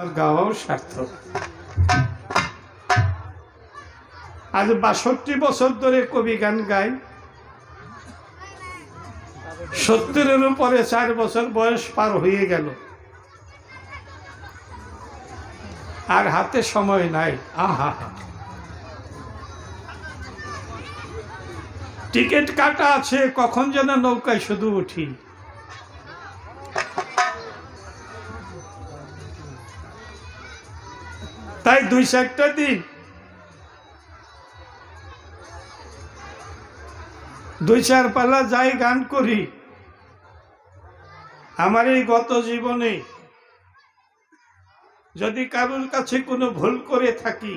আর গাওয়াও সার্থক। আজ ৬২ বছর ধরে কবি গান গায়। ৭০-এর উপরে ৪ বছর বয়স পার হয়ে গেল, আর হাতে সময় নাই। আহা, টিকিট কাটা আছে, কখন যেন নৌকায় শুধু উঠি। তাই ২-৪টা দিন ২-৪ পালা যাই গান করি। আমার এই গত জীবনে যদি কারোর কাছে কোনো ভুল করে থাকি,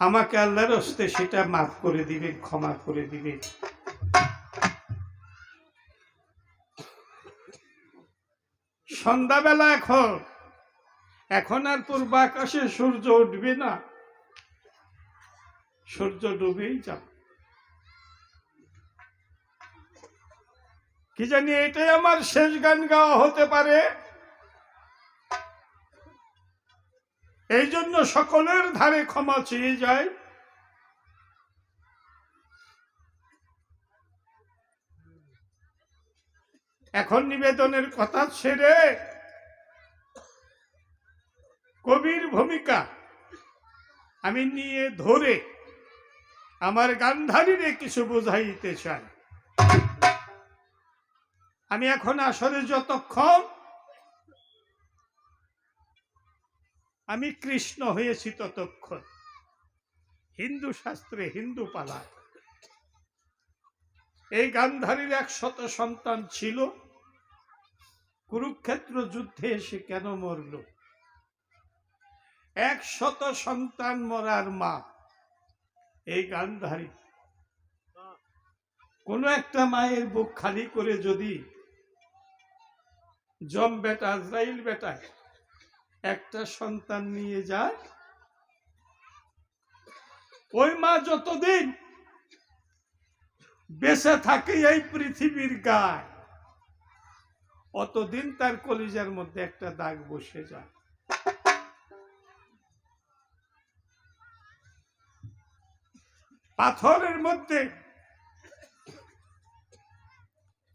আমাকে আল্লাহর হস্তে সেটা মাফ করে দিবেন, ক্ষমা করে দিবেন। সন্ধ্যাবেলা এখন আর পূর্ব আকাশে সূর্য উঠবে না, সূর্য ডুবেই যাবে। কি জানি এটাই আমার শেষ গান গাওয়া হতে পারে। এই জন্য সকলের ধারে ক্ষমা চেয়ে যায়। এখন নিবেদনের কথা ছেড়ে কবির ভূমিকা আমি নিয়ে ধরে আমার গান্ধারীরে কিছু বুঝাইতে চাই। আমি এখন আসলে যতক্ষণ আমি কৃষ্ণ হয়েছি ততক্ষণ হিন্দু শাস্ত্রে হিন্দু পালা। এই গান্ধারীর ১০০ সন্তান ছিল, কুরুক্ষেত্র যুদ্ধে এসে কেন মরল? ১০০ সন্তান মরার মা এই গান্ধারী। কোন একটা মায়ের বুক খালি করে যদি জম বেটা আজরাইল বেটা একটা সন্তান নিয়ে যায়, ওই মা যতদিন বেঁচে থাকে এই পৃথিবীর গায়, অতদিন তার কলিজার মধ্যে একটা দাগ বসে যায়। পাথরের মধ্যে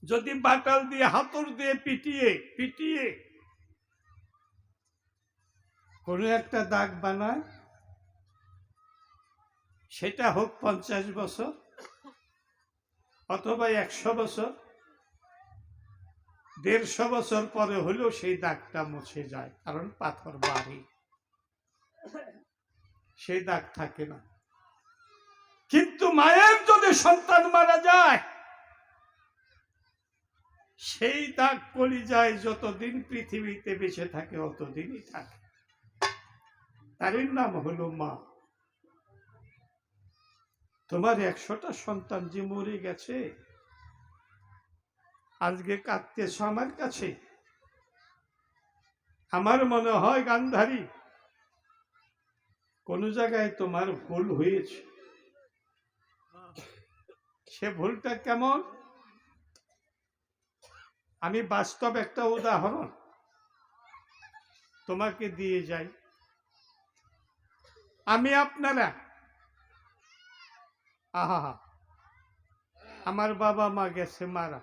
যদি বাটাল দিয়ে হাতর দিয়ে পিটিয়ে পিটিয়ে কোন একটা দাগ বানায়, সেটা হোক ৫০ বছর অথবা ১০০ বছর, ১৫০ বছর পরে হলেও সেই দাগটা মুছে যায়, কারণ পাথর বাড়ি, সেই দাগ থাকে না। কিন্তু মায়ের যদি সন্তান মারা যায়, সেই দাগ কলিজায় যতদিন পৃথিবীতে বেঁচে থাকে অতদিনই থাকে। তারই নাম হলো মা। তোমার ১০০টা সন্তান যে মরে গেছে, আজকে কাঁদতেছ আমার কাছে। আমার মনে হয় গান্ধারী, কোন জায়গায় তোমার ভুল হয়েছে। সে ভুলটা কেমন? আমি বাস্তব একটা উদাহরণ তোমাকে দিয়ে যাই। আমি আপনারা, আহা, আমার বাবা মা গেছে মারা,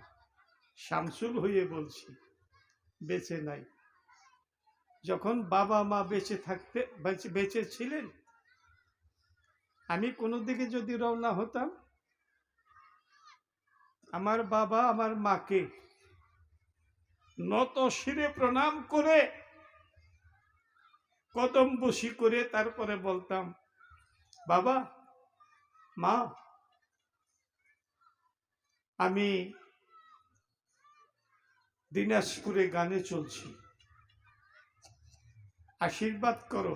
শামসুল হয়ে বলছি, বেঁচে নাই। যখন বাবা মা বেঁচে ছিলেন, আমি কোনো দিকে যদি রওনা হতাম, আমার বাবা আমার মাকে নত শিরে প্রণাম করে কদম বসি করে তারপরে বলতাম, বাবা মা, আমি দিনাজপুরে গানে চলছি, আশীর্বাদ করো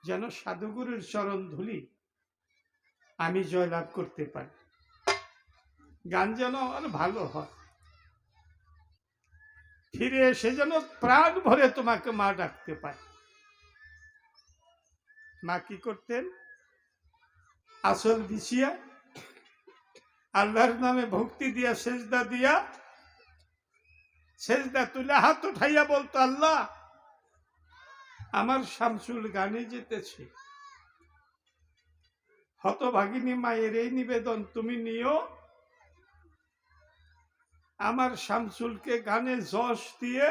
যেন সাধুগুরুর চরণ ধুলি আমি জয়লাভ করতে পারি, গান যেন আমার ভালো হয়, ফিরে এসে যেন প্রাণ ভরে তোমাকে মা ডাকতে পায়। মা কি করতেন? আসল বিছিয়া আল্লাহর নামে ভক্তি দিয়া সেজদা দিয়া, সেজদা তুলে হাত উঠাইয়া বলতো, আল্লাহ আমার শামসুল গানে যেতেছে, হতভাগিনী মায়ের এই নিবেদন তুমি নিও, আমার শামসুলকে গানে যশ দিয়ে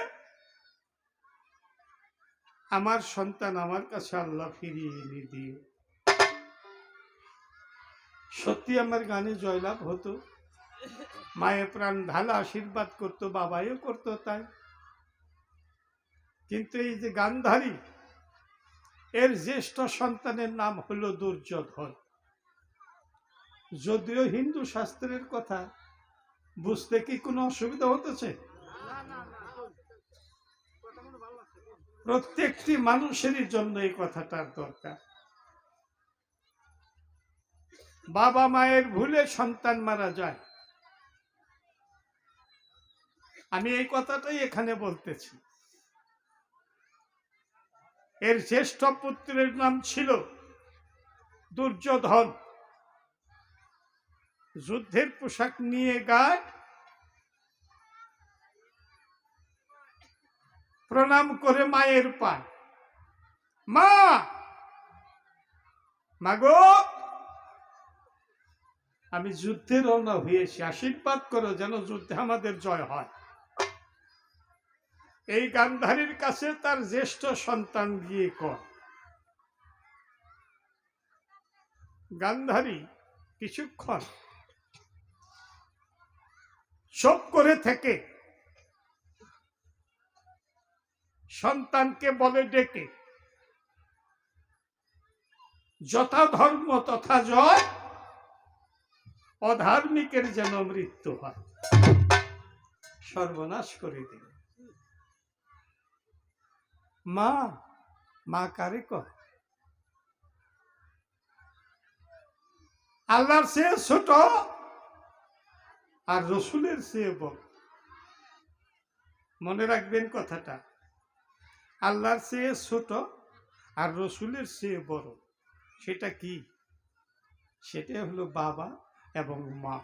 আমার সন্তান আমার কাছে আল্লাহ ফিরিয়ে এনে দিও। সত্যি আমার গানে জয়লাভ হতো, মায়ের প্রাণ ঢালা আশীর্বাদ করতো, বাবাইও করতো তাই। কিন্তু এই যে গান্ধারী, এর জ্যেষ্ঠ সন্তানের নাম হলো দুর্যোধন। যদিও হিন্দু শাস্ত্রের কথা বুঝতে কি কোনো অসুবিধা হতেছে? প্রত্যেকটি মানুষেরই জন্য এই কথাটার দরকার। বাবা মায়ের ভুলে সন্তান মারা যায়, আমি এই কথাটাই এখানে বলতেছি। এর জ্যেষ্ঠ পুত্রের নাম ছিল দুর্যোধন। যুদ্ধের পোশাক নিয়ে গায়, প্রণাম করে মায়ের পায়, মা মাগো আমি যুদ্ধে রওনা হয়েছি, আশীর্বাদ করো যেন যুদ্ধে আমাদের জয় হয়। এই গান্ধারীর কাছে তার জ্যেষ্ঠ সন্তান গিয়ে কয়। গান্ধারী কিছুক্ষণ চুপ করে থেকে সন্তানকে বলে ডেকে, যথা ধর্ম তথা জয়, অধার্মিকের যেন মৃত্যু হয়। সর্বনাশ করে দিল। মা মা কারে কয়? আল্লাহর চেয়ে ছোট আর রসুলের চেয়ে বড়। মনে রাখবেন কথাটা, আল্লাহর চেয়ে ছোট আর রসুলের চেয়ে বড়। সেটা কি? সেটা হলো বাবা এবং মা।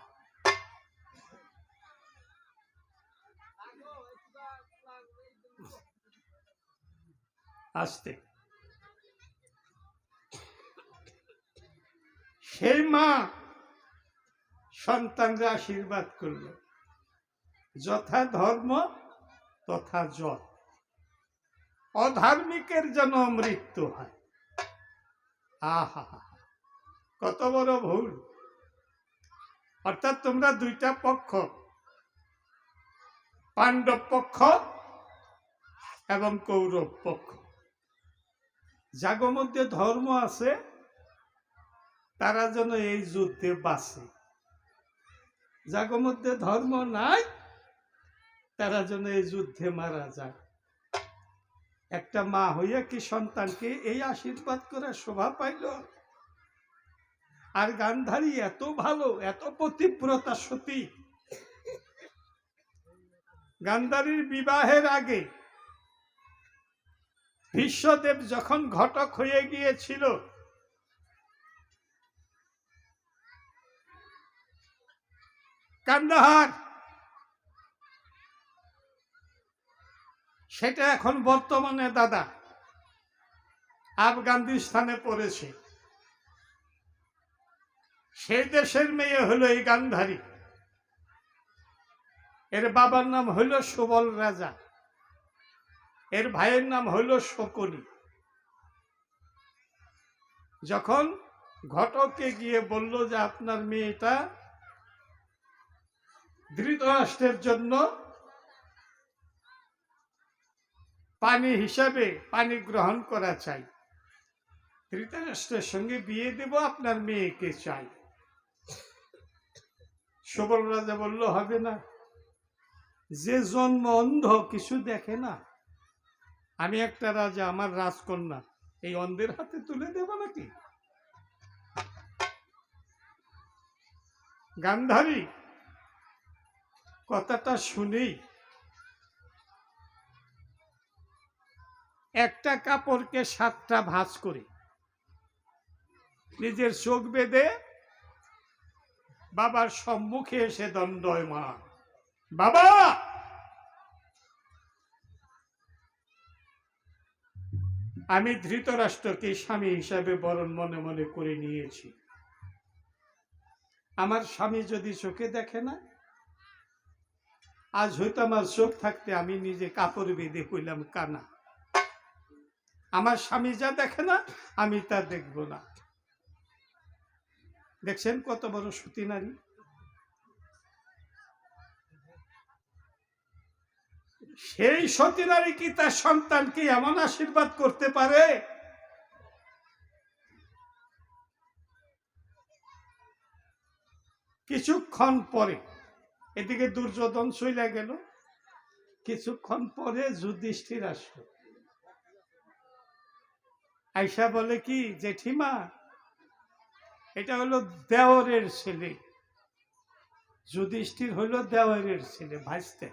আসতে সেই মা সন্তানরা আশীর্বাদ করল, যথা ধর্ম তথা জয়, অধার্মিকের যেন মৃত্যু হয়। আহা, কত বড় ভুল! অর্থাৎ তোমরা দুইটা পক্ষ, পাণ্ডব পক্ষ এবং কৌরব পক্ষ, যাগো মধ্যে ধর্ম আছে তারা যেন এই যুদ্ধে বাঁচে, যাগো মধ্যে ধর্ম নাই তারা যেন এই যুদ্ধে মারা যায়। একটা মা হইয়া কি সন্তানকে এই আশীর্বাদ করার শোভা পাইল? আর গান্ধারী এত ভালো, এত পতিব্রতা সতী। গান্ধারীর বিবাহের আগে ভীষ্মদেব যখন ঘটক হয়ে গিয়েছিল, কান্দাহার, সেটা এখন বর্তমানে দাদা আফগানিস্তানে পড়েছে। সেই দেশের মেয়ে হলো এই গান্ধারী। এর বাবার নাম হইল সুবল রাজা, এর ভাইয়ের নাম হইল শকুনি। যখন ঘটককে গিয়ে বলল যে আপনার মেয়েটা ধৃতরাষ্ট্রের জন্য পানি হিসাবে পানি গ্রহণ করা চাই, ধৃতরাষ্ট্রের সঙ্গে বিয়ে দেব, আপনার মেয়েকে চাই। সুবল রাজা বলল হবে না, যে জন্ম অন্ধ কিছু দেখে না, আমি একটা রাজা, আমার রাজকন্যা এই অন্ধের হাতে তুলে দেব নাকি? গান্ধারী কথাটা শুনেই একটা কাপড়কে 7টা ভাঁজ করে নিজের চোখ বেঁধে বাবার সম্মুখে এসে দণ্ডায়মান, বাবা আমি ধৃতরাষ্ট্রকে স্বামী হিসাবে বরণ মনে মনে করে নিয়েছি। আমার স্বামী যদি চোখে দেখে না, আজ হয়তো আমার চোখ থাকতে আমি নিজে কাপড় বেঁধে হইলাম কানা। আমার স্বামী যা দেখে না আমি তা দেখব না। দেখছেন কত বড় সতী নারী। সেই সতী নারী কি তার সন্তানকে এমন আশীর্বাদ করতে পারে? কিছুক্ষণ পরে এদিকে দুর্যোধন চলে গেল, কিছুক্ষণ পরে যুধিষ্ঠির আসলো। আয়সা বলে কি, জেঠিমা এটা হলো দেওরের ছেলে। যুধিষ্ঠির হলো দেওরের ছেলে, ভাইস্তে।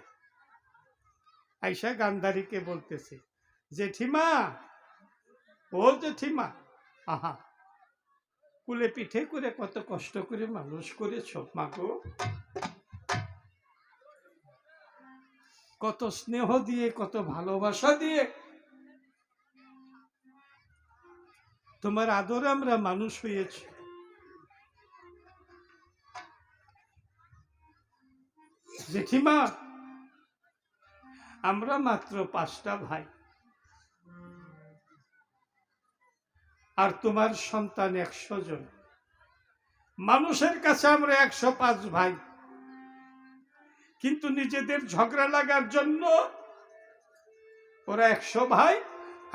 আয়সা গান্ধারীকে বলতেছে, জেঠিমা, ও জেঠিমা, আহা, কুলে পিঠে করে কত কষ্ট করে মানুষ করেছ মাগো, কত স্নেহ দিয়ে, কত ভালোবাসা দিয়ে তোমার আদরে আমরা মানুষ হয়েছি। জেঠিমা, আমরা মাত্র 5টা ভাই, আর তোমার সন্তান 100 জন। মানুষের কাছে আমরা 105 ভাই, কিন্তু নিজেদের ঝগড়া লাগার জন্য ওরা 100 ভাই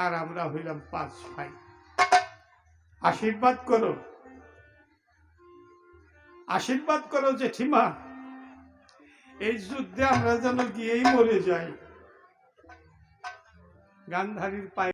আর আমরা হইলাম 5 ভাই। আশীর্বাদ করো, আশীর্বাদ করো জেঠিমা, এই যুদ্ধে আমরা যেন গিয়েই মরে যাই। গান্ধারীর পায়ে